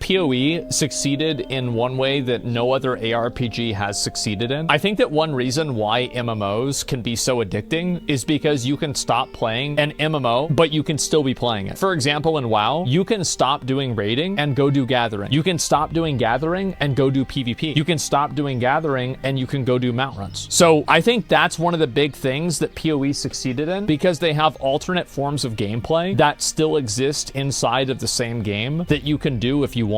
PoE succeeded in one way that no other ARPG has succeeded in. I think that one reason why MMOs can be so addicting is because you can stop playing an MMO, but you can still be playing it. For example, in WoW, you can stop doing raiding and go do gathering. You can stop doing gathering and go do PvP. You can stop doing gathering and you can go do mount runs. So I think that's one of the big things that PoE succeeded in, because they have alternate forms of gameplay that still exist inside of the same game that you can do if you want.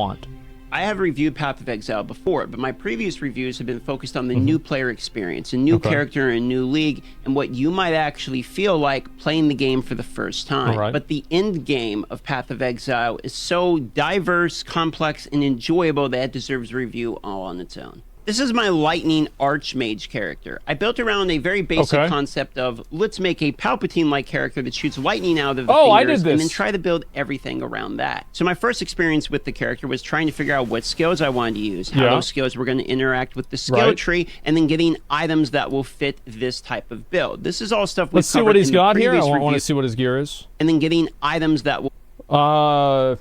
I have reviewed Path of Exile before, but my previous reviews have been focused on the new player experience, a new character, a new league, and what you might actually feel like playing the game for the first time. But the end game of Path of Exile is so diverse, complex, and enjoyable that it deserves a review all on its own. This is my Lightning Archmage character. I built around a very basic concept of, let's make a Palpatine-like character that shoots lightning out of the fingers, and then try to build everything around that. So my first experience with the character was trying to figure out what skills I wanted to use, how those skills were going to interact with the skill tree, and then getting items that will fit this type of build. This is all stuff we've covered in the previous review. Let's see what he's got here. I want to see what his gear is. And then getting items that will...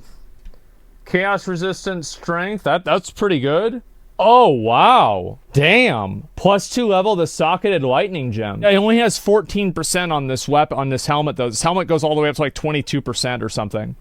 Chaos resistance, strength. That's pretty good. Oh, wow. Damn. +2 level, the socketed lightning gem. Yeah, he only has 14% on this weapon, on this helmet, though. This helmet goes all the way up to like 22% or something.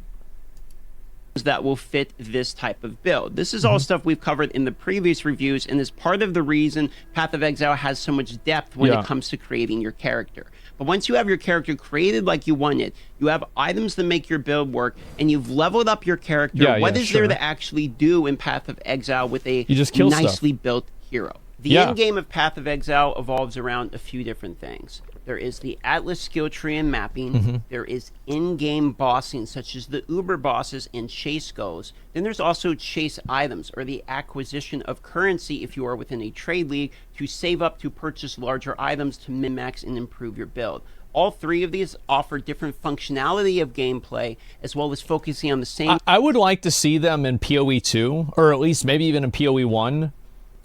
That will fit this type of build. This is all stuff we've covered in the previous reviews, and is part of the reason Path of Exile has so much depth when it comes to creating your character. But once you have your character created like you want it, you have items that make your build work, and you've leveled up your character, what is there to actually do in Path of Exile with a nicely built hero? The end game of Path of Exile evolves around a few different things. There is the Atlas skill tree and mapping. There is in-game bossing, such as the Uber bosses and chase goals. Then there's also chase items, or the acquisition of currency if you are within a trade league, to save up to purchase larger items to min-max and improve your build. All three of these offer different functionality of gameplay, as well as focusing on the same... I would like to see them in PoE 2, or at least maybe even in PoE 1,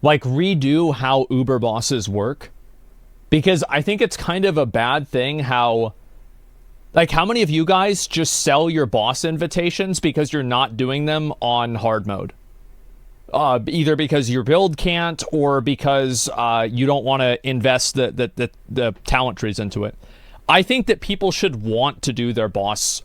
like redo how Uber bosses work. Because I think it's kind of a bad thing how... Like, how many of you guys just sell your boss invitations because you're not doing them on hard mode? Either because your build can't, or because you don't want to invest the talent trees into it. I think that people should want to do their boss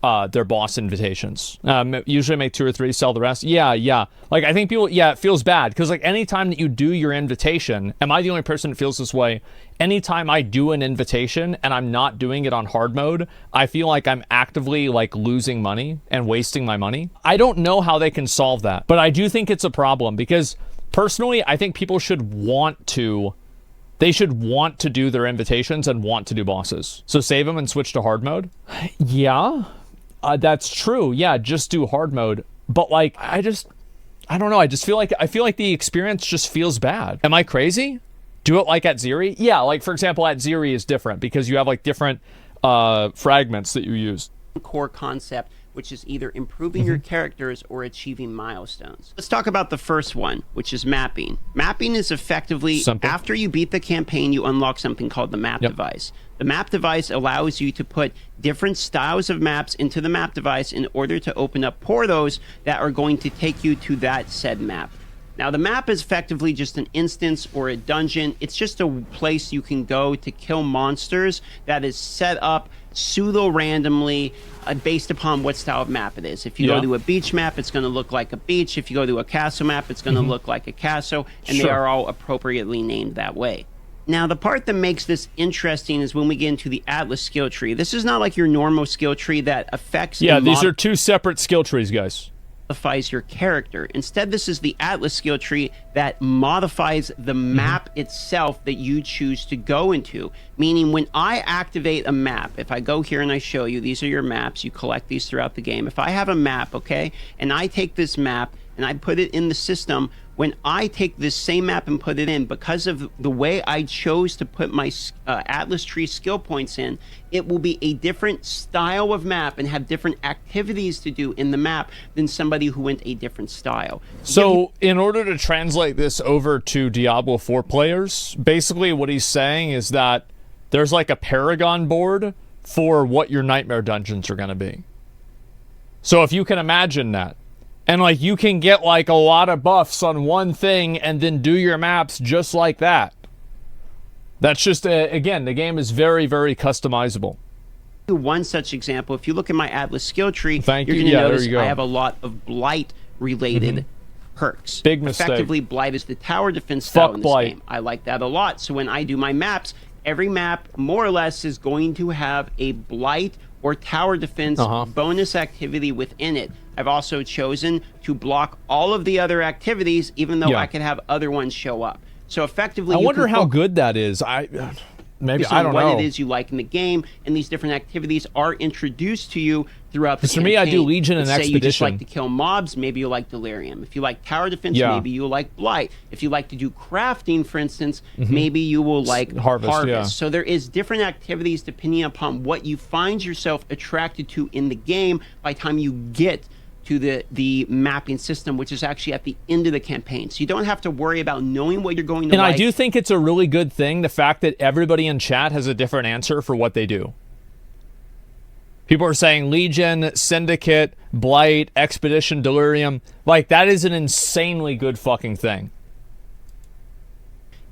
invitations. Usually make 2 or 3, sell the rest. Yeah. Like, I think people, it feels bad. Because, like, anytime that you do your invitation, am I the only person that feels this way? Anytime I do an invitation and I'm not doing it on hard mode, I feel like I'm actively, like, losing money and wasting my money. I don't know how they can solve that. But I do think it's a problem. Because, personally, I think people should want to... They should want to do their invitations and want to do bosses. So save them and switch to hard mode? Yeah, that's true. Yeah, just do hard mode. But, like, I don't know. I feel like the experience just feels bad. Am I crazy? Do it like at Ziri? Yeah, like, for example, at Ziri is different because you have, like, different fragments that you use. Core concept, which is either improving your characters or achieving milestones. Let's talk about the first one, which is mapping. Mapping is effectively, after you beat the campaign, you unlock something called the map device. The map device allows you to put different styles of maps into the map device in order to open up portals that are going to take you to that said map. Now, the map is effectively just an instance or a dungeon. It's just a place you can go to kill monsters that is set up pseudo-randomly based upon what style of map it is. If you go to a beach map, it's going to look like a beach. If you go to a castle map, it's going to look like a castle. And they are all appropriately named that way. Now, the part that makes this interesting is when we get into the Atlas skill tree. This is not like your normal skill tree that affects... Yeah, these are 2 separate skill trees, guys. Modifies your character. Instead, this is the Atlas skill tree that modifies the map itself that you choose to go into. Meaning, when I activate a map, if I go here and I show you, these are your maps, you collect these throughout the game. If I have a map, okay, and I take this map and I put it in the system, when I take this same map and put it in, because of the way I chose to put my Atlas tree skill points in, it will be a different style of map and have different activities to do in the map than somebody who went a different style. So in order to translate this over to Diablo 4 players, basically what he's saying is that there's like a Paragon board for what your nightmare dungeons are going to be. So if you can imagine that, And like you can get like a lot of buffs on one thing and then do your maps just like that. That's just, again, the game is very, very customizable. One such example, if you look at my Atlas skill tree, you're Thank you. going to Yeah, there notice you go. I have a lot of blight-related perks. Big mistake. Effectively, blight is the tower defense style in this blight. game. I like that a lot. So when I do my maps, every map, more or less, is going to have a blight or tower defense bonus activity within it. I've also chosen to block all of the other activities, even though I could have other ones show up. So effectively, I wonder how good that is. Maybe I don't know what it is you like in the game, and these different activities are introduced to you throughout the campaign. For me, I do Legion and Let's say you just Expedition. like to kill mobs, maybe you like Delirium. If you like tower defense, maybe you like Blight. If you like to do crafting, for instance, maybe you will like Harvest. Yeah. So there is different activities depending upon what you find yourself attracted to in the game by the time you get to the mapping system, which is actually at the end of the campaign. So you don't have to worry about knowing what you're going to like. And I do think it's a really good thing, the fact that everybody in chat has a different answer for what they do. People are saying Legion, Syndicate, Blight, Expedition, Delirium. Like, that is an insanely good fucking thing.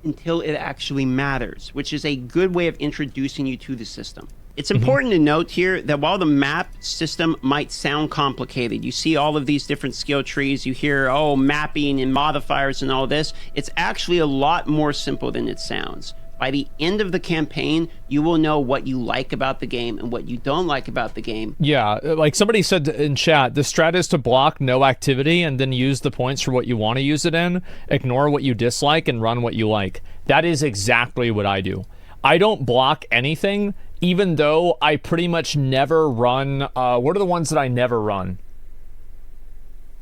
Until it actually matters, which is a good way of introducing you to the system. It's important to note here that while the map system might sound complicated, you see all of these different skill trees, you hear, oh, mapping and modifiers and all this, it's actually a lot more simple than it sounds. By the end of the campaign, you will know what you like about the game and what you don't like about the game. Yeah, like somebody said in chat, the strat is to block no activity and then use the points for what you want to use it in, ignore what you dislike, and run what you like. That is exactly what I do. I don't block anything, even though I pretty much never run... what are the ones that I never run?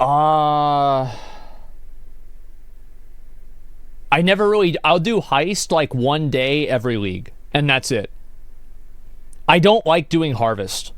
I never really... I'll do Heist like one day every league, and that's it. I don't like doing Harvest.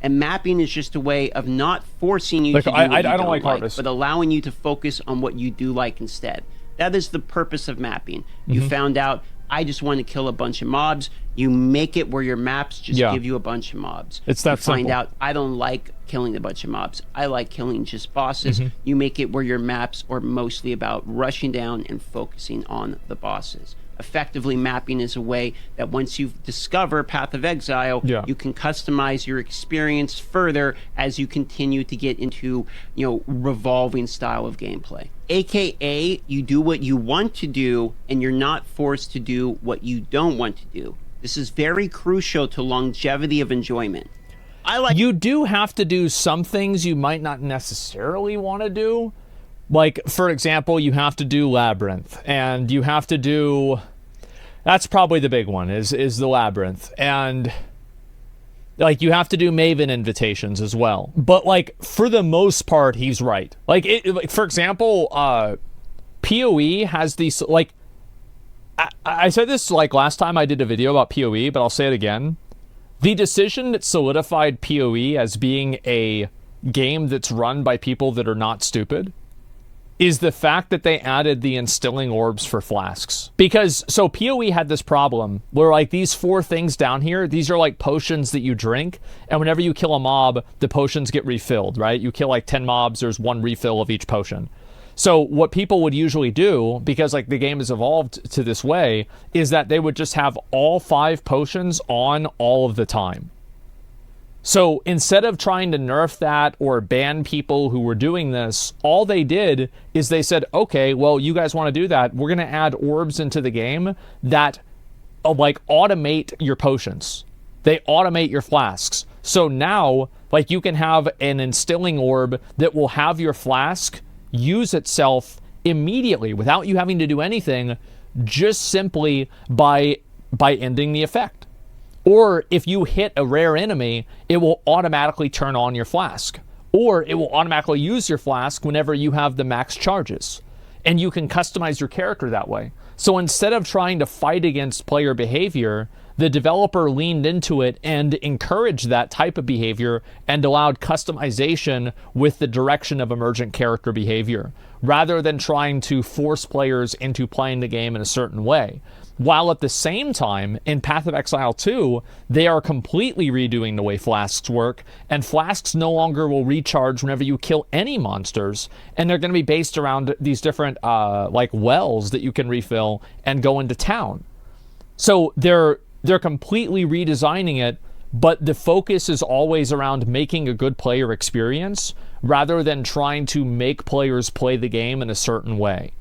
And mapping is just a way of not forcing you Like, to do what I you don't don't like Harvest, but allowing you to focus on what you do like instead. That is the purpose of mapping. You found out, I just want to kill a bunch of mobs. You make it where your maps just give you a bunch of mobs. It's that you find simple. out, I don't like killing a bunch of mobs. I like killing just bosses. You make it where your maps are mostly about rushing down and focusing on the bosses. Effectively, mapping is a way that once you discover Path of Exile, you can customize your experience further as you continue to get into, revolving style of gameplay. AKA, you do what you want to do, and you're not forced to do what you don't want to do. This is very crucial to longevity of enjoyment. You do have to do some things you might not necessarily want to do. Like, for example, you have to do Labyrinth, and you have to do... That's probably the big one, is the Labyrinth. And, like, you have to do Maven invitations as well. But, like, for the most part, he's right. Like, for example, PoE has these, like... I said this, like, last time I did a video about PoE, but I'll say it again. The decision that solidified PoE as being a game that's run by people that are not stupid is the fact that they added the instilling orbs for flasks. Because, so PoE had this problem where, like, these 4 things down here, these are like potions that you drink, and whenever you kill a mob, the potions get refilled, right? You kill like 10 mobs, there's 1 refill of each potion. So what people would usually do, because like the game has evolved to this way, is that they would just have all 5 potions on all of the time. So instead of trying to nerf that or ban people who were doing this, all they did is they said, okay, well, you guys want to do that. We're going to add orbs into the game that like automate your potions. They automate your flasks. So now, like, you can have an instilling orb that will have your flask use itself immediately without you having to do anything, just simply by ending the effect. Or if you hit a rare enemy, it will automatically turn on your flask. Or it will automatically use your flask whenever you have the max charges. And you can customize your character that way. So instead of trying to fight against player behavior, the developer leaned into it and encouraged that type of behavior and allowed customization with the direction of emergent character behavior, rather than trying to force players into playing the game in a certain way. While at the same time, in Path of Exile 2, they are completely redoing the way flasks work, and flasks no longer will recharge whenever you kill any monsters, and they're going to be based around these different like wells that you can refill and go into town. So they're completely redesigning it, but the focus is always around making a good player experience rather than trying to make players play the game in a certain way.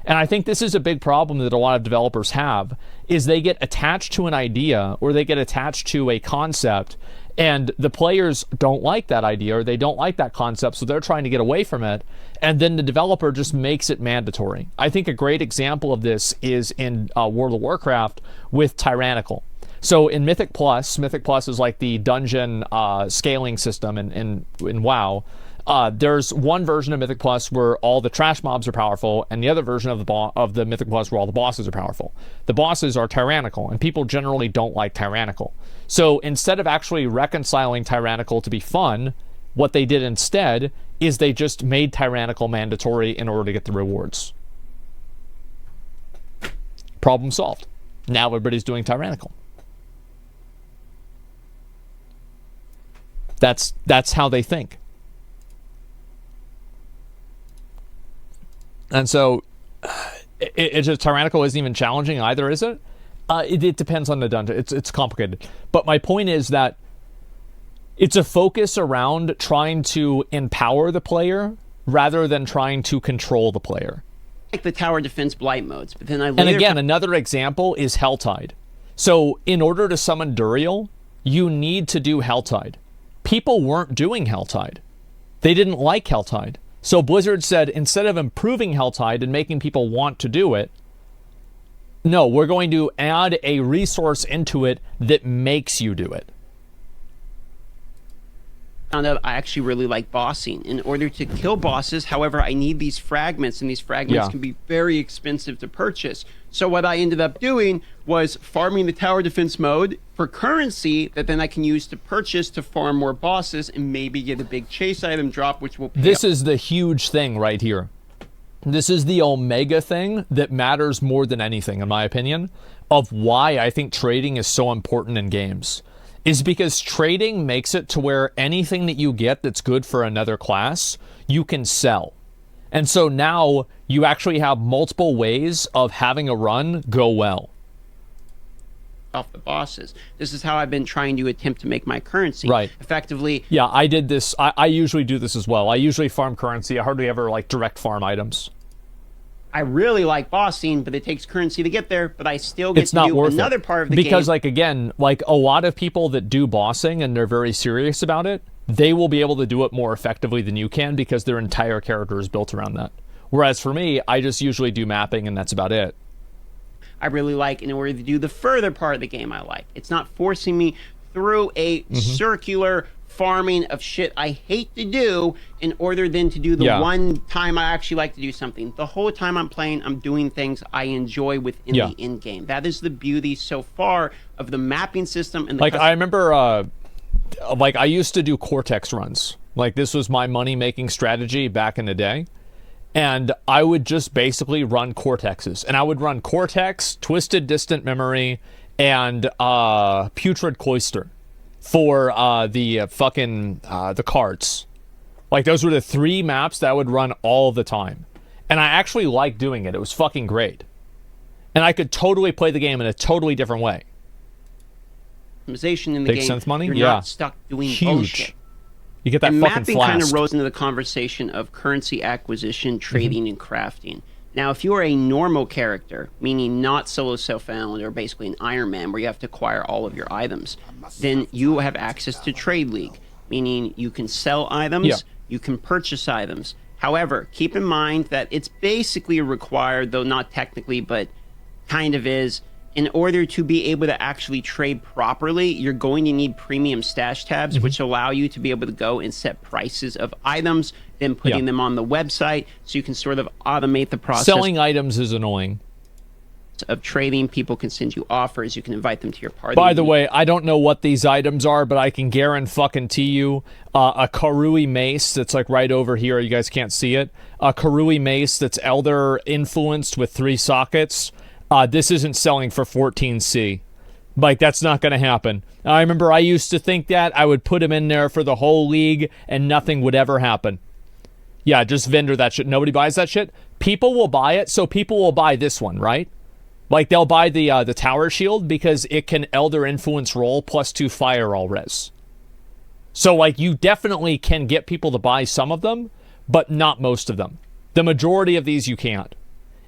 And I think this is a big problem that a lot of developers have, is they get attached to an idea or they get attached to a concept, and the players don't like that idea or they don't like that concept, so they're trying to get away from it, and then the developer just makes it mandatory. I think a great example of this is in World of Warcraft with Tyrannical. So in Mythic Plus is like the dungeon scaling system in WoW. There's one version of Mythic Plus where all the trash mobs are powerful, and the other version of the Mythic Plus where all the bosses are powerful. The bosses are tyrannical, and people generally don't like tyrannical. So instead of actually reconciling tyrannical to be fun, what they did instead is they just made tyrannical mandatory in order to get the rewards. Problem solved. Now everybody's doing tyrannical. That's how they think. And so, it's just tyrannical isn't even challenging either, is it? It depends on the dungeon. It's complicated. But my point is that it's a focus around trying to empower the player rather than trying to control the player. Like the tower defense blight modes, but then And again, another example is Helltide. So in order to summon Duriel, you need to do Helltide. People weren't doing Helltide. They didn't like Helltide. So Blizzard said, instead of improving Helltide and making people want to do it, no, we're going to add a resource into it that makes you do it. Found out I actually really like bossing. In order to kill bosses, however, I need these fragments, and these fragments can be very expensive to purchase. So what I ended up doing was farming the tower defense mode for currency that then I can use to purchase to farm more bosses and maybe get a big chase item drop, which will pay This is the huge thing right here. This is the omega thing that matters more than anything, in my opinion, of why I think trading is so important in games. Is because trading makes it to where anything that you get that's good for another class, you can sell. And so now you actually have multiple ways of having a run go well. Off the bosses. This is how I've been trying to attempt to make my currency. Right. Effectively. Yeah, I did this. I usually do this as well. I usually farm currency. I hardly ever like direct farm items. I really like bossing, but it takes currency to get there, but I still get to do another part of the game. Because, like, again, like a lot of people that do bossing and they're very serious about it, they will be able to do it more effectively than you can because their entire character is built around that. Whereas for me, I just usually do mapping and that's about it. I really like in order to do the further part of the game I like. It's not forcing me through a circular farming of shit I hate to do in order then to do the one time I actually like to do something. The whole time I'm playing, I'm doing things I enjoy within the end game. That is the beauty so far of the mapping system. And the like I remember, like I used to do Cortex runs. Like this was my money-making strategy back in the day. And I would just basically run Cortexes. And I would run Cortex, Twisted Distant Memory, and Putrid Cloister for the cards. Like those were the 3 maps that I would run all the time. And I actually liked doing it. It was fucking great. And I could totally play the game in a totally different way. Optimization in the Big game, synth money? you're not stuck doing bullshit. You get that and fucking mapping flask. kind of rose into the conversation of currency acquisition, trading, and crafting. Now, if you are a normal character, meaning not solo self-found or basically an Iron Man where you have to acquire all of your items, then you have access to Trade League, meaning you can sell items, you can purchase items. However, keep in mind that it's basically required, though not technically, but kind of is, in order to be able to actually trade properly, you're going to need premium stash tabs, which allow you to be able to go and set prices of items, then putting them on the website, so you can sort of automate the process. Selling items is annoying. of trading. People can send you offers. You can invite them to your party. By the way, I don't know what these items are, but I can guarantee you a Karui mace that's like right over here. You guys can't see it. A Karui mace that's Elder influenced with 3 sockets. This isn't selling for 14C. Like, that's not going to happen. I remember I used to think that. I would put them in there for the whole league, and nothing would ever happen. Yeah, just vendor that shit. Nobody buys that shit. People will buy it, so people will buy this one, right? Like, they'll buy the tower shield because it can Elder Influence roll +2 fire all res. So, like, you definitely can get people to buy some of them, but not most of them. The majority of these you can't.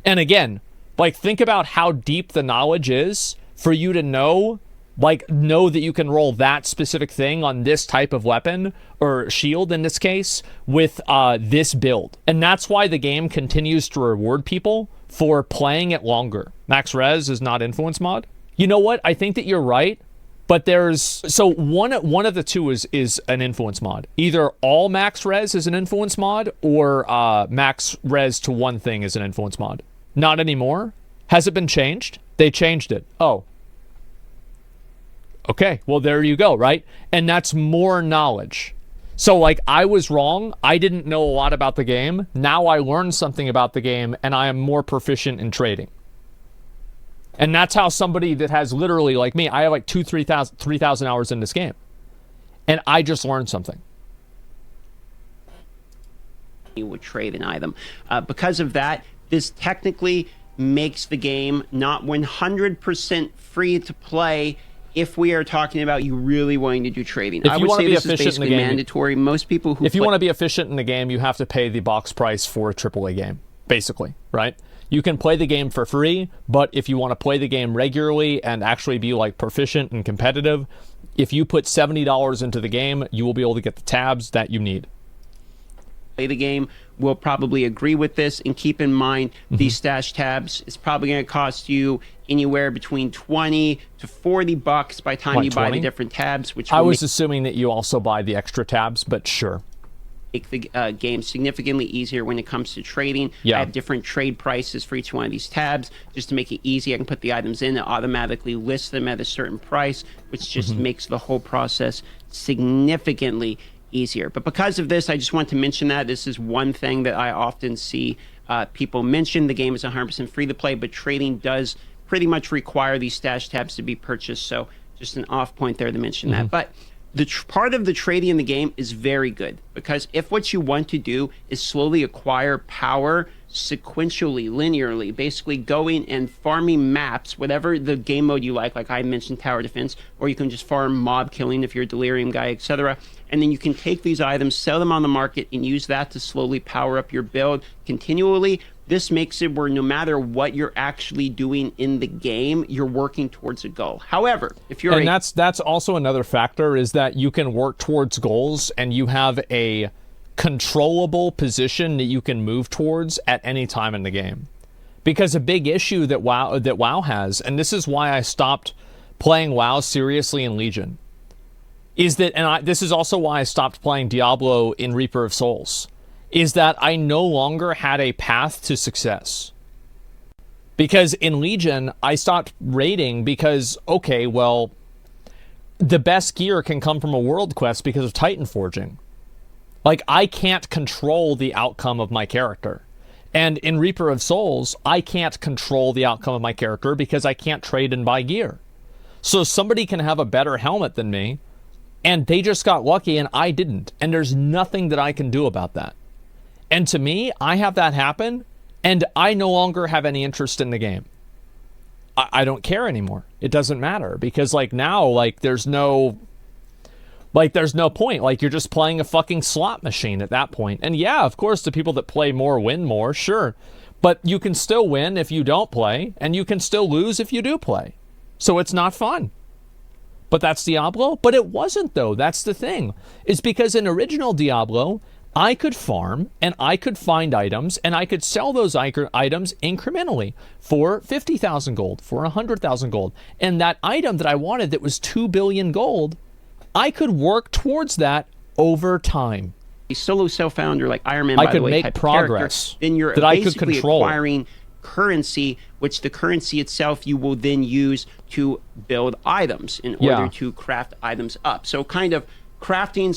And again, like, think about how deep the knowledge is for you to know that you can roll that specific thing on this type of weapon, or shield in this case, with this build. And that's why the game continues to reward people for playing it longer. Max Res is not influence mod. You know what? I think that you're right, but so one of the two is an influence mod. Either all Max Res is an influence mod, or Max Res to one thing is an influence mod. Not anymore. Has it been changed? They changed it. Oh. Okay, well, there you go, right? And that's more knowledge. So, like, I was wrong. I didn't know a lot about the game. Now I learned something about the game, and I am more proficient in trading. And that's how somebody that has literally, like me, I have like 3,000 hours in this game. And I just learned something. You would trade an item. Because of that, this technically makes the game not 100% free to play if we are talking about you really wanting to do trading. I would say this is basically mandatory. Most people who if you want to be efficient in the game, you have to pay the box price for a AAA game, basically, right? You can play the game for free, but if you want to play the game regularly and actually be like proficient and competitive, if you put $70 into the game, you will be able to get the tabs that you need. Play the game will probably agree with this, and keep in mind these stash tabs is probably going to cost you anywhere between 20 to 40 bucks by the time you buy the different tabs, which I was assuming that you also buy the extra tabs, but sure. Make the game significantly easier when it comes to trading. Yeah. I have different trade prices for each one of these tabs just to make it easy. I can put the items in and automatically list them at a certain price, which just makes the whole process significantly easier. But because of this, I just want to mention that this is one thing that I often see people mention. The game is 100% free to play, but trading does pretty much require these stash tabs to be purchased. So just an off point there to mention that. But the part of the trading in the game is very good, because if what you want to do is slowly acquire power sequentially, linearly, basically going and farming maps, whatever the game mode you like I mentioned tower defense, or you can just farm mob killing if you're a delirium guy, etc. And then you can take these items, sell them on the market, and use that to slowly power up your build continually. This makes it where no matter what you're actually doing in the game, you're working towards a goal. However, if you're that's also another factor, is that you can work towards goals and you have a controllable position that you can move towards at any time in the game. Because a big issue that WoW has, and this is why I stopped playing WoW seriously in Legion, is that, and this is also why I stopped playing Diablo in Reaper of Souls, is that I no longer had a path to success. Because in Legion, I stopped raiding because, okay, well, the best gear can come from a world quest because of Titan forging. Like, I can't control the outcome of my character. And in Reaper of Souls, I can't control the outcome of my character because I can't trade and buy gear. So somebody can have a better helmet than me, and they just got lucky and I didn't. And there's nothing that I can do about that. And to me, I have that happen, and I no longer have any interest in the game. I don't care anymore. It doesn't matter, because like now, like there's no point. Like, you're just playing a fucking slot machine at that point. And yeah, of course, the people that play more win more, sure. But you can still win if you don't play, and you can still lose if you do play. So it's not fun. But that's Diablo? But it wasn't, though. That's the thing. It's because in original Diablo, I could farm, and I could find items, and I could sell those items incrementally for 50,000 gold, for 100,000 gold. And that item that I wanted that was 2 billion gold, I could work towards that over time. A solo self-founder like Iron Man, by the way, I could make progress then you're that I could basically control. acquiring currency, which the currency itself you will then use to build items in order to craft items up. So kind of crafting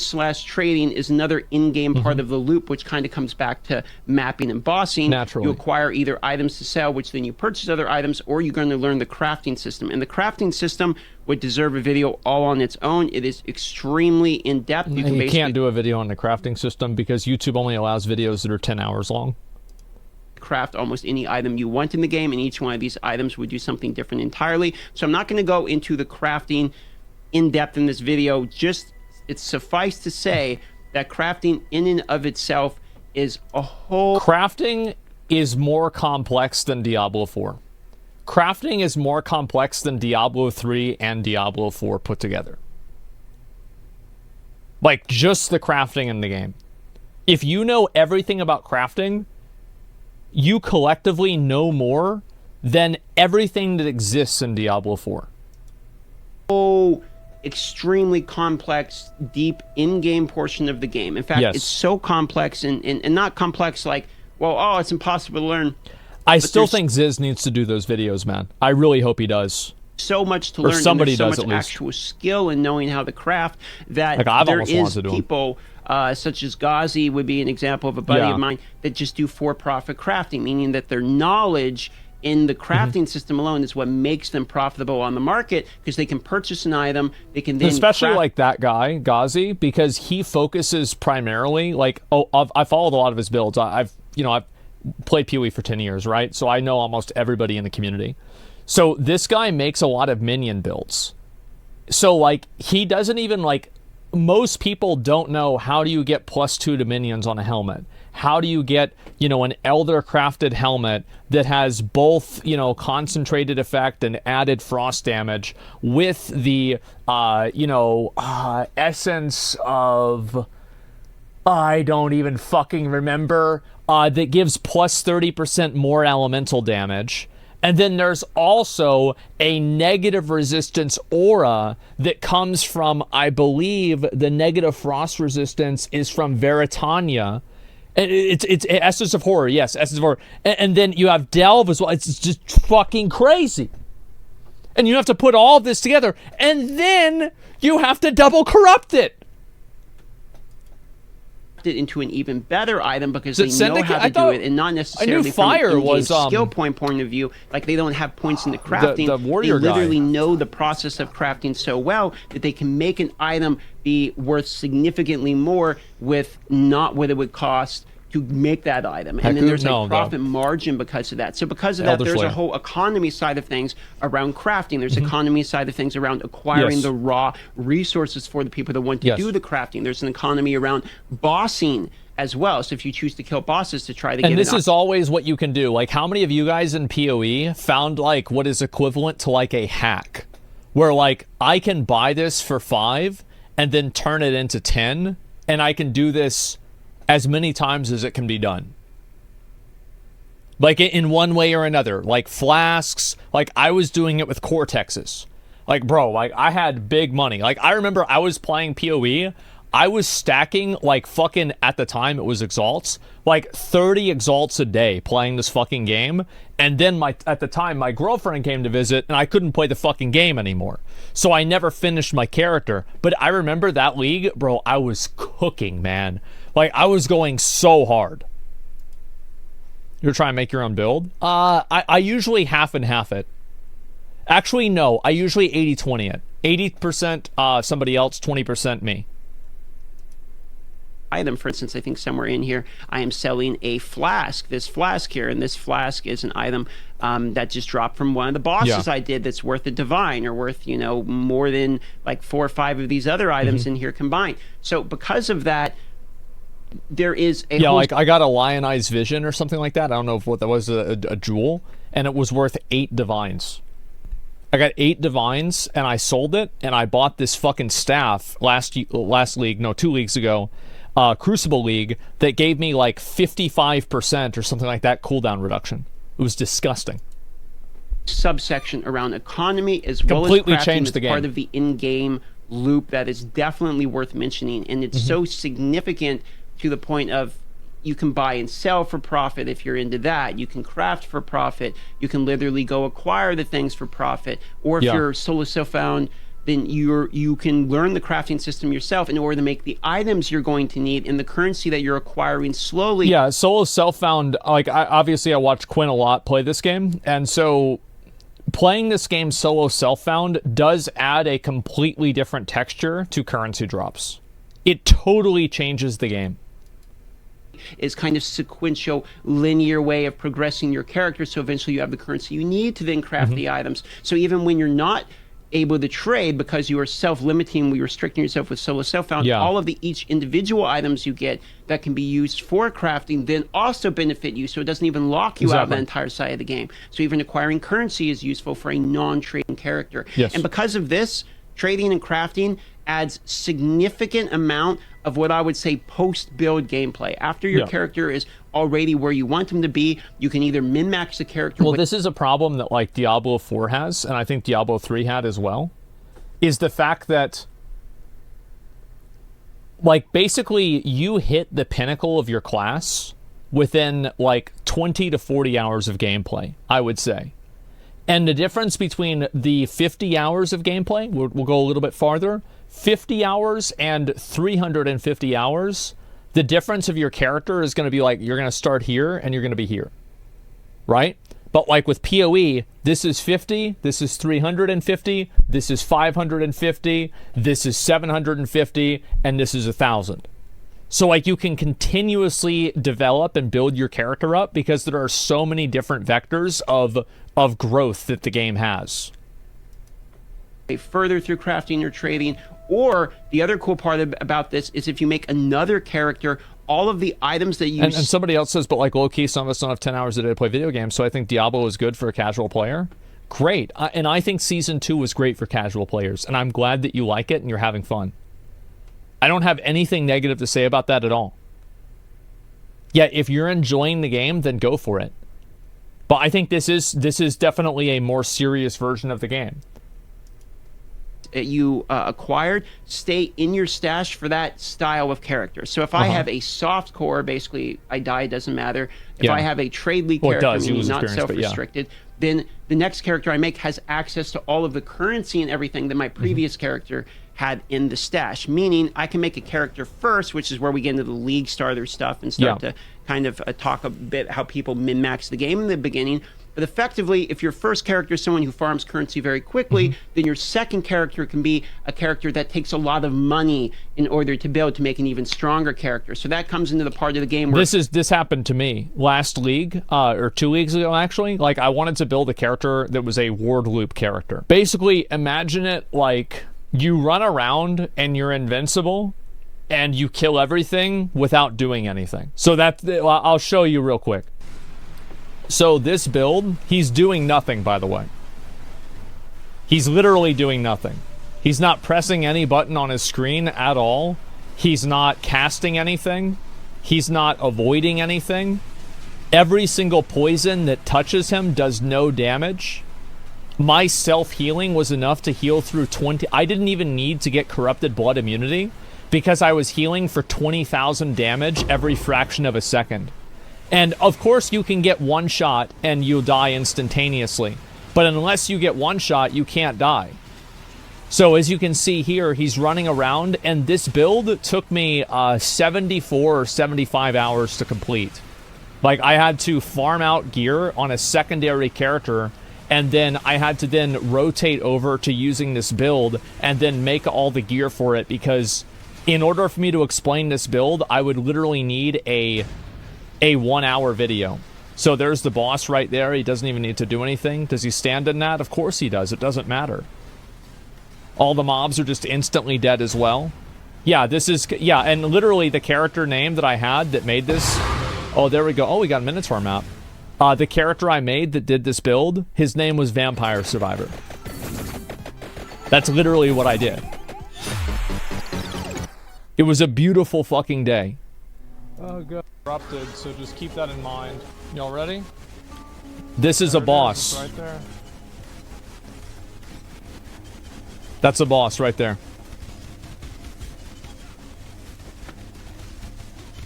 / trading is another in-game part of the loop, which kind of comes back to mapping and bossing. Naturally. You acquire either items to sell, which then you purchase other items, or you're going to learn the crafting system. And the crafting system would deserve a video all on its own. It is extremely in-depth. You can't do a video on the crafting system because YouTube only allows videos that are 10 hours long. Craft almost any item you want in the game, and each one of these items would do something different entirely. So I'm not going to go into the crafting in depth in this video. Just it's suffice to say that crafting in and of itself is a whole... Crafting is more complex than Diablo 4. Crafting is more complex than Diablo 3 and Diablo 4 put together. Like, just the crafting in the game. If you know everything about crafting, you collectively know more than everything that exists in Diablo 4. Oh, extremely complex, deep in-game portion of the game. In fact, it's so complex and not complex like, well, oh, it's impossible to learn. I still think Ziz needs to do those videos, man. I really hope he does. So much to learn, somebody and there's does so much actual skill in knowing how to craft that like, there is people such as Ghazi would be an example of a buddy of mine that just do for-profit crafting, meaning that their knowledge in the crafting system alone is what makes them profitable on the market, because they can purchase an item, they can then especially like that guy Ghazi, because he focuses primarily like I followed a lot of his builds. I've played PoE for 10 years, right? So I know almost everybody in the community. So this guy makes a lot of minion builds. So like he doesn't even like, most people don't know how do you get +2 to minions on a helmet. How do you get, an Elder crafted helmet that has both, concentrated effect and added frost damage with the, essence of, I don't even fucking remember, that gives +30% more elemental damage. And then there's also a negative resistance aura that comes from, I believe, the negative frost resistance is from Veritania. And it's Essence of Horror, yes, Essence of Horror. And then you have Delve as well. It's just fucking crazy. And you have to put all of this together, and then you have to double corrupt it. It into an even better item because they know how to do it, and not necessarily from a skill point of view. Like, they don't have points in the crafting. The warrior they literally know the process of crafting so well that they can make an item be worth significantly more with not what it would cost to make that item. And then there's a profit margin because of that. So because of that, there's a whole economy side of things around crafting. There's economy side of things around acquiring the raw resources for the people that want to do the crafting. There's an economy around bossing as well. So if you choose to kill bosses to try to get... And this is always what you can do. Like, how many of you guys in PoE found, like, what is equivalent to, like, a hack? Where, like, I can buy this for 5 and then turn it into 10, and I can do this as many times as it can be done. Like, in one way or another. Like, flasks. Like, I was doing it with Cortexes. Like, bro, like, I had big money. Like, I remember I was playing PoE. I was stacking, like, fucking, at the time, it was Exalts. Like, 30 Exalts a day playing this fucking game. And then, at the time, my girlfriend came to visit, and I couldn't play the fucking game anymore. So I never finished my character. But I remember that league, bro, I was cooking, man. Like, I was going so hard. You're trying to make your own build? I usually half and half it. Actually, no. I usually 80-20 it. 80% somebody else, 20% me. Item, for instance, I think somewhere in here, I am selling a flask. This flask here, and this flask is an item that just dropped from one of the bosses I did that's worth a divine, or worth, more than like 4 or 5 of these other items in here combined. So because of that, there is a like I got a lionized vision or something like that. I don't know what that was, a jewel, and it was worth 8 divines. I got 8 divines, and I sold it, and I bought this fucking staff last league, no, 2 leagues ago, Crucible League, that gave me like 55% or something like that cooldown reduction. It was disgusting. Subsection around economy as well as completely crafting changed the game. Part of the in-game loop that is definitely worth mentioning, and it's so significant to the point of you can buy and sell for profit if you're into that. You can craft for profit. You can literally go acquire the things for profit. Or if you're solo self-found, then you can learn the crafting system yourself in order to make the items you're going to need in the currency that you're acquiring slowly. Yeah, solo self-found, like, obviously I watched Quinn a lot play this game, and so playing this game solo self-found does add a completely different texture to currency drops. It totally changes the game. Is kind of sequential, linear way of progressing your character, so eventually you have the currency you need to then craft the items. So even when you're not able to trade because you are self-limiting, you're restricting yourself with solo self-found, all of the each individual items you get that can be used for crafting then also benefit you, so it doesn't even lock you out of the entire side of the game. So even acquiring currency is useful for a non-trading character. And because of this, trading and crafting adds significant amount of what I would say post-build gameplay. After your character is already where you want them to be, you can either min-max the character. Well, this is a problem that like Diablo 4 has, and I think Diablo 3 had as well, is the fact that like basically you hit the pinnacle of your class within like 20 to 40 hours of gameplay, I would say. And the difference between the 50 hours of gameplay, we'll go a little bit farther, 50 hours and 350 hours, the difference of your character is going to be like, you're going to start here and you're going to be here, right? But like with PoE, this is 50, this is 350, this is 550, this is 750, and this is 1,000. So like you can continuously develop and build your character up because there are so many different vectors of growth that the game has. Further through crafting or trading. Or the other cool part about this is if you make another character, all of the items that you... And somebody else says, but like low-key, some of us don't have 10 hours a day to play video games, so I think Diablo is good for a casual player. Great. And I think Season 2 was great for casual players, and I'm glad that you like it and you're having fun. I don't have anything negative to say about that at all. Yeah, if you're enjoying the game, then go for it. But I think this is definitely a more serious version of the game. You acquired, stay in your stash for that style of character. So if I have a soft core, basically I die, doesn't matter. If I have a trade character, meaning not self-restricted, then the next character I make has access to all of the currency and everything that my previous character had in the stash. Meaning I can make a character first, which is where we get into the league starter stuff and start to kind of talk a bit how people min-max the game in the beginning. But effectively, if your first character is someone who farms currency very quickly, then your second character can be a character that takes a lot of money in order to build to make an even stronger character. So that comes into the part of the game where... This happened to me last league, or 2 leagues ago, actually. Like, I wanted to build a character that was a ward loop character. Basically, imagine it like you run around and you're invincible, and you kill everything without doing anything. So I'll show you real quick. So this build, he's doing nothing, by the way. He's literally doing nothing. He's not pressing any button on his screen at all. He's not casting anything. He's not avoiding anything. Every single poison that touches him does no damage. My self-healing was enough to heal through 20... I didn't even need to get Corrupted Blood immunity because I was healing for 20,000 damage every fraction of a second. And of course you can get one shot and you'll die instantaneously. But unless you get one shot, you can't die. So as you can see here, he's running around, and this build took me 74 or 75 hours to complete. Like, I had to farm out gear on a secondary character, and then I had to then rotate over to using this build and then make all the gear for it, because in order for me to explain this build, I would literally need a 1 hour video. So there's the boss right there. He doesn't even need to do anything. Does he stand in that? Of course he does. It doesn't matter. All the mobs are just instantly dead as well. Yeah, this is... Yeah, and literally the character name that I had that made this... Oh, there we go. Oh, we got a Minotaur map. The character I made that did this build, his name was Vampire Survivor. That's literally what I did. It was a beautiful fucking day. Oh, God. Corrupted, so just keep that in mind. Y'all ready? This is a boss. Right there. That's a boss right there.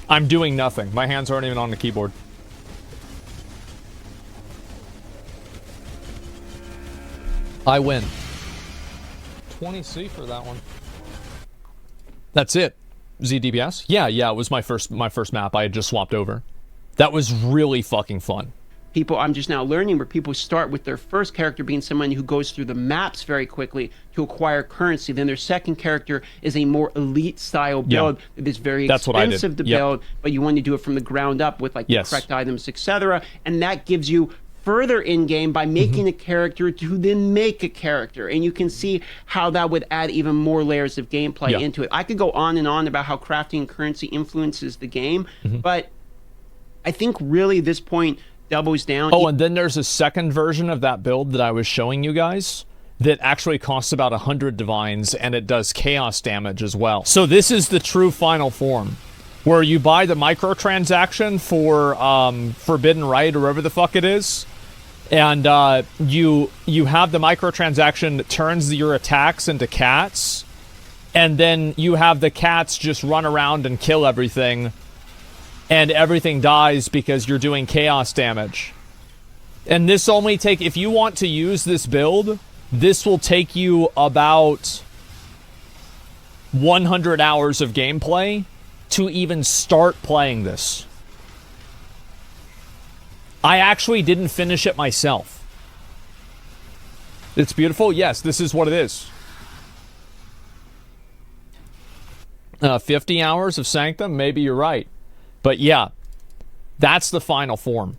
I'm doing nothing. My hands aren't even on the keyboard. I win. 20C for that one. That's it. ZDPS? Yeah, it was my first map. I had just swapped over. That was really fucking fun. People, I'm just now learning where people start with their first character being someone who goes through the maps very quickly to acquire currency. Then their second character is a more elite style build that is very expensive to build, but you want to do it from the ground up with like the correct items, etc. And that gives you further in game by making a character to then make a character, and you can see how that would add even more layers of gameplay into it. I could go on and on about how crafting currency influences the game, but I think really this point doubles down. Oh, and then there's a second version of that build that I was showing you guys that actually costs about 100 divines, and it does chaos damage as well. So this is the true final form, where you buy the microtransaction for Forbidden Right or whatever the fuck it is, and you have the microtransaction that turns your attacks into cats, and then you have the cats just run around and kill everything, and everything dies because you're doing chaos damage. And this only if you want to use this build, this will take you about 100 hours of gameplay to even start playing this. I actually didn't finish it myself. It's beautiful? Yes, this is what it is. 50 hours of Sanctum? Maybe you're right. But yeah, that's the final form.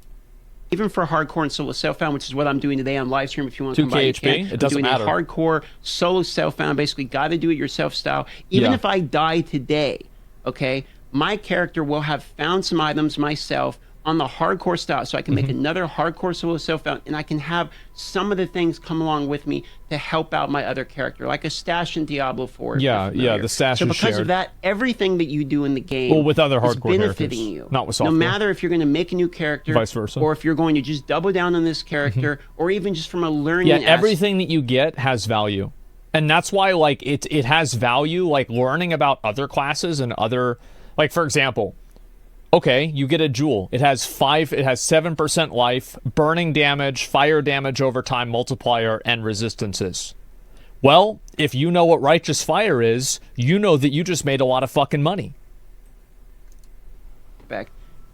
Even for hardcore and solo self-found, which is what I'm doing today on live stream, if you want to come by, 2K you can. HP? It doesn't matter. I'm doing a hardcore solo self-found, basically got to do it yourself style. Even if I die today, okay, my character will have found some items myself on the hardcore style, so I can make another hardcore solo self-found, and I can have some of the things come along with me to help out my other character, like a stash in Diablo 4. The stash is shared. So because of that, everything that you do in the game with other hardcore is benefiting you. Not with software. No matter if you're going to make a new character, vice versa, or if you're going to just double down on this character, or even just from a learning aspect. Everything that you get has value. And that's why, like, it has value, like, learning about other classes and other, like, for example, okay, you get a jewel. It has 7% life, burning damage, fire damage over time multiplier, and resistances. Well, if you know what righteous fire is, you know that you just made a lot of fucking money.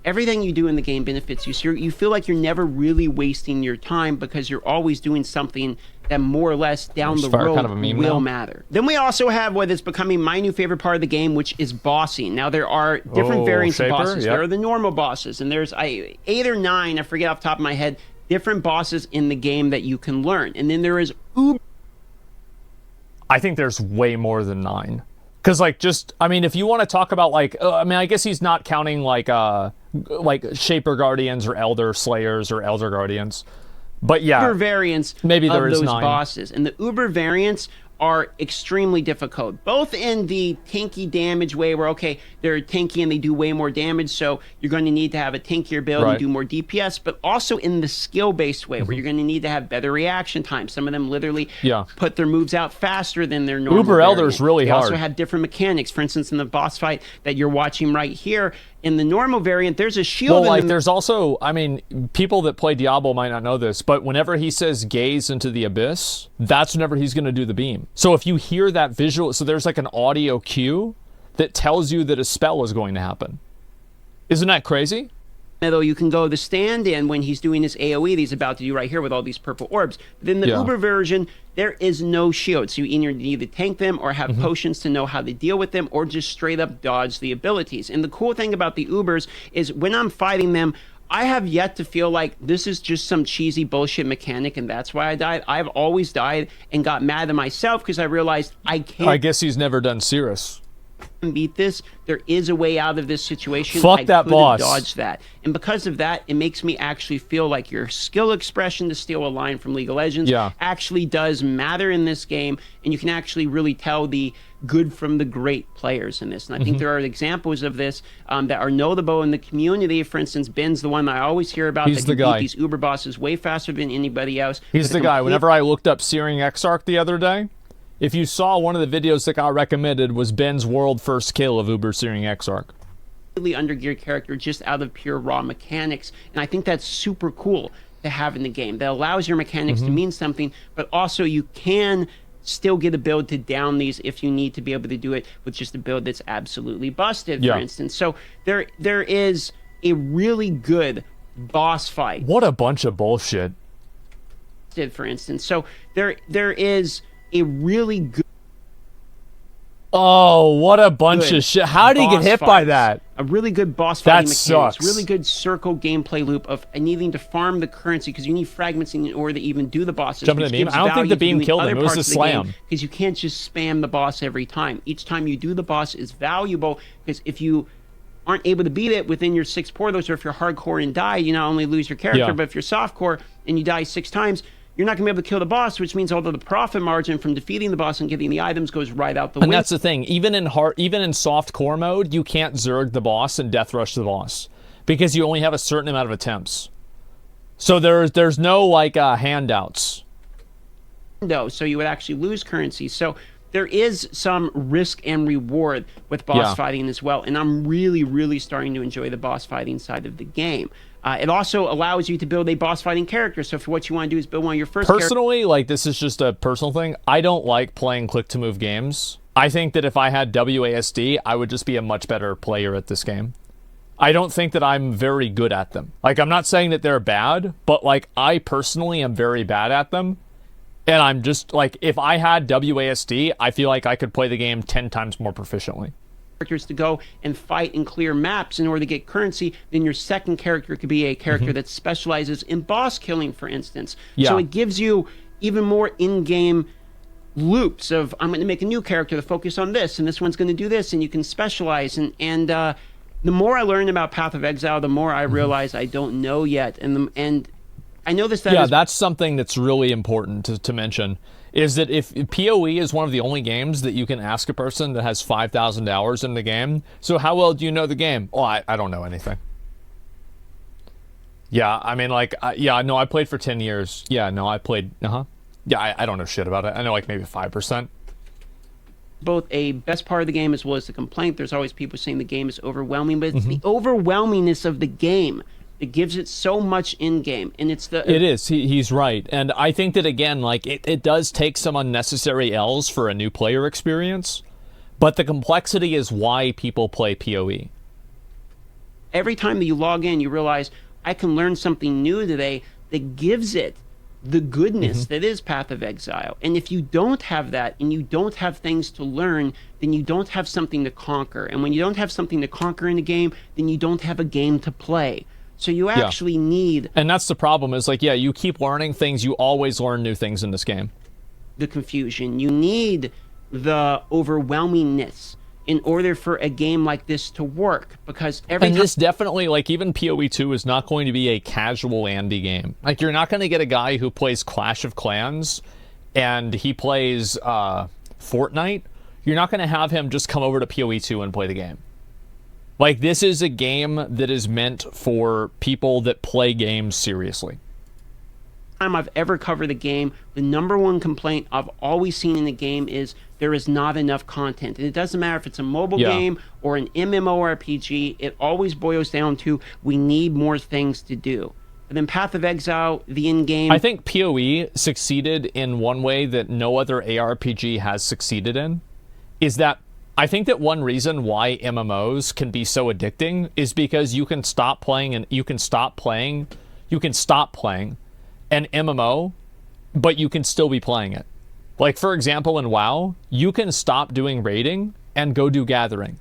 Everything you do in the game benefits you. So you feel like you're never really wasting your time because you're always doing something that more or less down the road will matter. Then we also have what is becoming my new favorite part of the game, which is bossing. Now, there are different variants of bosses. There are the normal bosses, and there's 8 or 9, I forget off the top of my head, different bosses in the game that you can learn. And then there is I think there's way more than 9. Because, like, if you want to talk about, like, I guess he's not counting, like Shaper Guardians or Elder Slayers or Elder Guardians. But yeah, Uber variants maybe there of is those 9 bosses. And the Uber variants are extremely difficult, both in the tanky damage way where, okay, they're tanky and they do way more damage, so you're going to need to have a tankier build and do more DPS, but also in the skill-based way where you're going to need to have better reaction time. Some of them literally put their moves out faster than their normal Uber Elder's really hard. They also have different mechanics. For instance, in the boss fight that you're watching right here, in the normal variant, there's a shield. Well, like, there's also, people that play Diablo might not know this, but whenever he says gaze into the abyss, that's whenever he's going to do the beam. So if you hear that visual, so there's like an audio cue that tells you that a spell is going to happen. Isn't that crazy? Though you can go the stand-in when he's doing his AoE that he's about to do right here with all these purple orbs. But in the Uber version, there is no shield. So you either tank them or have potions to know how to deal with them, or just straight up dodge the abilities. And the cool thing about the Ubers is when I'm fighting them, I have yet to feel like this is just some cheesy bullshit mechanic and that's why I died. I've always died and got mad at myself because I realized I can't. I guess he's never done Cirrus. Beat this. There is a way out of this situation. Fuck that boss. Dodge that, and because of that, it makes me actually feel like your skill expression, to steal a line from League of Legends, actually does matter in this game, and you can actually really tell the good from the great players in this. And I think there are examples of this that are notable in the community. For instance, Ben's the one I always hear about. He's the guy. Beat these Uber bosses way faster than anybody else. He's the guy. Whenever I looked up Searing Exarch the other day, if you saw one of the videos that got recommended was Ben's world first kill of Uber Searing Exarch. undergeared character just out of pure raw mechanics. And I think that's super cool to have in the game. That allows your mechanics to mean something, but also you can still get a build to down these if you need to be able to do it with just a build that's absolutely busted, for instance. So there is a really good boss fight. What a bunch of bullshit. For instance. So there is a really good... Oh, what a bunch of shit. How did he get hit by that? A really good boss fighting mechanics. Sucks. Really good circle gameplay loop of needing to farm the currency because you need fragments in order to even do the bosses. Jumping at the beam? I don't think the beam killed him. It was a slam. Because you can't just spam the boss every time. Each time you do the boss is valuable because if you aren't able to beat it within your 6 portals, or if you're hardcore and die, you not only lose your character, but if you're softcore and you die 6 times, you're not going to be able to kill the boss, which means all of the profit margin from defeating the boss and getting the items goes right out the window. And that's the thing. Even in soft core mode, you can't Zerg the boss and death rush the boss because you only have a certain amount of attempts. So there's no like handouts. No, so you would actually lose currency. So there is some risk and reward with boss fighting as well, and I'm really, really starting to enjoy the boss fighting side of the game. It also allows you to build a boss fighting character. So if what you want to do is build one of your first personally, like this is just a personal thing. I don't like playing click to move games. I think that if I had WASD, I would just be a much better player at this game. I don't think that I'm very good at them. Like, I'm not saying that they're bad, but like I personally am very bad at them. And I'm just like, if I had WASD, I feel like I could play the game 10 times more proficiently. Characters to go and fight and clear maps in order to get currency, then your second character could be a character that specializes in boss killing, for instance. So it gives you even more in-game loops of, I'm going to make a new character to focus on this, and this one's going to do this, and you can specialize. And the more I learn about Path of Exile, the more I realize I don't know yet. And I know this. That's something that's really important to mention. Is that if PoE is one of the only games that you can ask a person that has 5,000 hours in the game, so how well do you know the game? Oh, I don't know anything. Yeah, I mean, like, no, I played for 10 years. Yeah, no, I played, Yeah, I don't know shit about it. I know, like, maybe 5%. Both a best part of the game as well as the complaint. There's always people saying the game is overwhelming, but it's the overwhelmingness of the game. It gives it so much in-game, and it's the... It is. He's right. And I think that, again, like, it does take some unnecessary L's for a new player experience, but the complexity is why people play PoE. Every time that you log in, you realize, I can learn something new today that gives it the goodness that is Path of Exile. And if you don't have that, and you don't have things to learn, then you don't have something to conquer. And when you don't have something to conquer in a game, then you don't have a game to play. So you actually need... And that's the problem is, like, you keep learning things. You always learn new things in this game. The confusion. You need the overwhelmingness in order for a game like this to work. Because this definitely, like, even PoE 2 is not going to be a casual Andy game. Like, you're not going to get a guy who plays Clash of Clans and he plays Fortnite. You're not going to have him just come over to PoE 2 and play the game. Like, this is a game that is meant for people that play games seriously. Time I've ever covered a game, the number one complaint I've always seen in the game is there is not enough content. And it doesn't matter if it's a mobile game or an MMORPG, it always boils down to we need more things to do. And then Path of Exile, the in-game... I think PoE succeeded in one way that no other ARPG has succeeded in, is that I think that one reason why MMOs can be so addicting is because you can stop playing an MMO, but you can still be playing it. Like, for example, in WoW, you can stop doing raiding and go do gathering.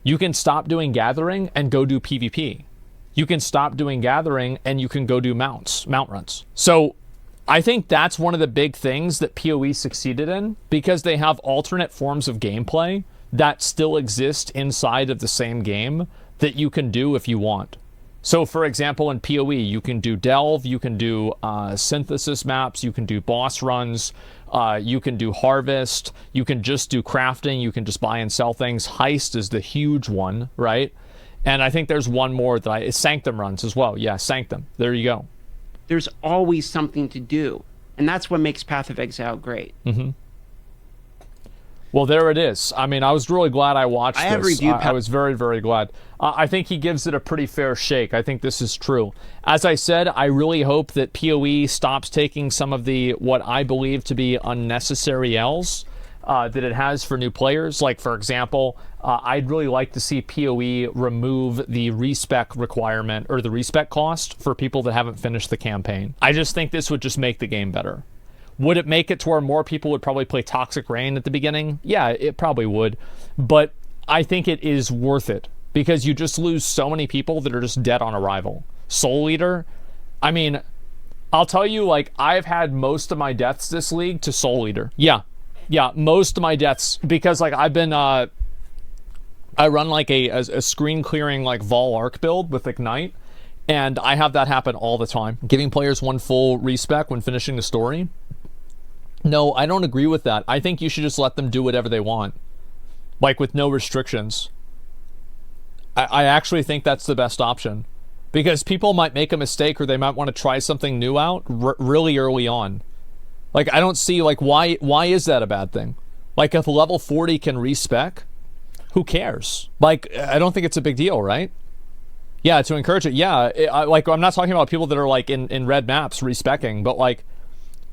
You can stop doing gathering and go do PvP. You can stop doing gathering and you can go do mount runs. So I think that's one of the big things that PoE succeeded in, because they have alternate forms of gameplay that still exist inside of the same game that you can do if you want. So, for example, in PoE, you can do Delve, you can do synthesis maps, you can do boss runs, you can do harvest, you can just do crafting, you can just buy and sell things. Heist is the huge one, right? And I think there's one more that Sanctum runs as well. Yeah, Sanctum. There you go. There's always something to do. And that's what makes Path of Exile great. Well, there it is. I mean, I was really glad I watched this. I have reviewed I was very, very glad. I think he gives it a pretty fair shake. I think this is true. As I said, I really hope that PoE stops taking some of the, what I believe to be unnecessary L's that it has for new players. Like, for example, I'd really like to see PoE remove the respec requirement or the respec cost for people that haven't finished the campaign. I just think this would just make the game better. Would it make it to where more people would probably play Toxic Rain at the beginning? Yeah, it probably would. But I think it is worth it because you just lose so many people that are just dead on arrival. Soul Eater, I mean, I'll tell you, like, I've had most of my deaths this league to Soul Eater. Yeah, most of my deaths because, like, I've been, I run, like, a screen clearing, like, Vol Arc build with Ignite, and I have that happen all the time. Giving players one full respec when finishing the story. No, I don't agree with that. I think you should just let them do whatever they want. Like, with no restrictions. I actually think that's the best option. Because people might make a mistake or they might want to try something new out really early on. Like, I don't see, like, why is that a bad thing? Like, if level 40 can respec, who cares? Like, I don't think it's a big deal, right? Yeah, to encourage it. Yeah, like, I'm not talking about people that are, like, in red maps respecing, but, like,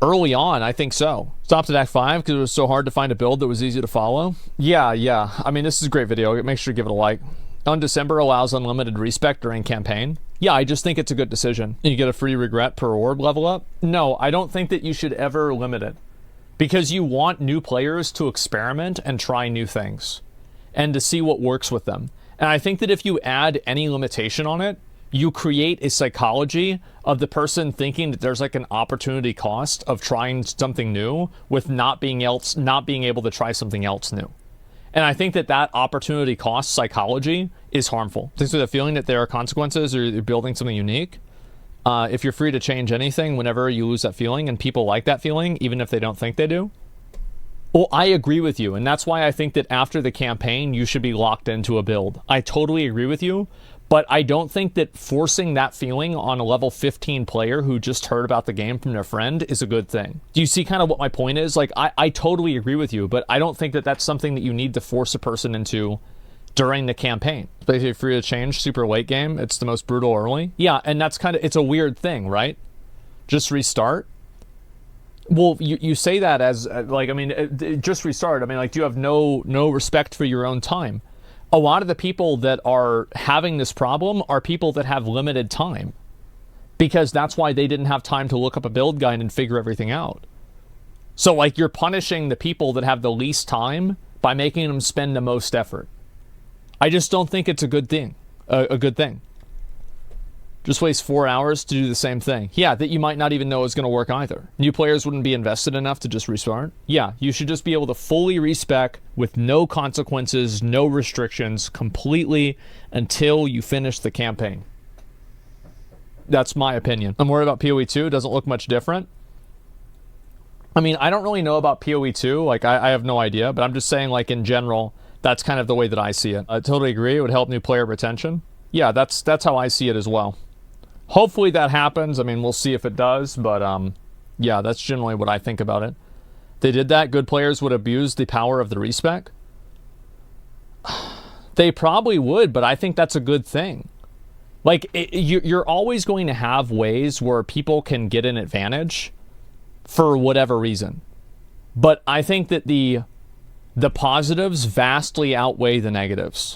early on, I think so. Stopped at Act 5 because it was so hard to find a build that was easy to follow. Yeah. I mean, this is a great video. Make sure to give it a like. On December allows unlimited respec during campaign. Yeah, I just think it's a good decision. You get a free regret per orb level up. No, I don't think that you should ever limit it. Because you want new players to experiment and try new things. And to see what works with them. And I think that if you add any limitation on it, you create a psychology of the person thinking that there's like an opportunity cost of trying something new with not being able to try something else new. And I think that opportunity cost psychology is harmful. Thanks for the feeling that there are consequences or you're building something unique. If you're free to change anything whenever you lose that feeling and people like that feeling, even if they don't think they do. Well, I agree with you. And that's why I think that after the campaign, you should be locked into a build. I totally agree with you. But I don't think that forcing that feeling on a level 15 player who just heard about the game from their friend is a good thing. Do you see kind of what my point is? Like, I totally agree with you, but I don't think that that's something that you need to force a person into during the campaign. It's basically free to change, super late game. It's the most brutal early. Yeah, and that's kind of, it's a weird thing, right? Just restart. Well, you say that as, like, I mean, just restart. I mean, like, do you have no respect for your own time? A lot of the people that are having this problem are people that have limited time because that's why they didn't have time to look up a build guide and figure everything out. So, like, you're punishing the people that have the least time by making them spend the most effort. I just don't think it's a good thing. A good thing. Just waste 4 hours to do the same thing. Yeah, that you might not even know is going to work either. New players wouldn't be invested enough to just restart. Yeah, you should just be able to fully respec with no consequences, no restrictions, completely until you finish the campaign. That's my opinion. I'm worried about PoE 2. It doesn't look much different. I mean, I don't really know about PoE 2. Like, I have no idea, but I'm just saying, like, in general, that's kind of the way that I see it. I totally agree. It would help new player retention. Yeah, that's how I see it as well. Hopefully that happens. I mean, we'll see if it does, but yeah, that's generally what I think about it. They did that. Good players would abuse the power of the respec. They probably would, but I think that's a good thing. Like, you're always going to have ways where people can get an advantage for whatever reason. But I think that the positives vastly outweigh the negatives.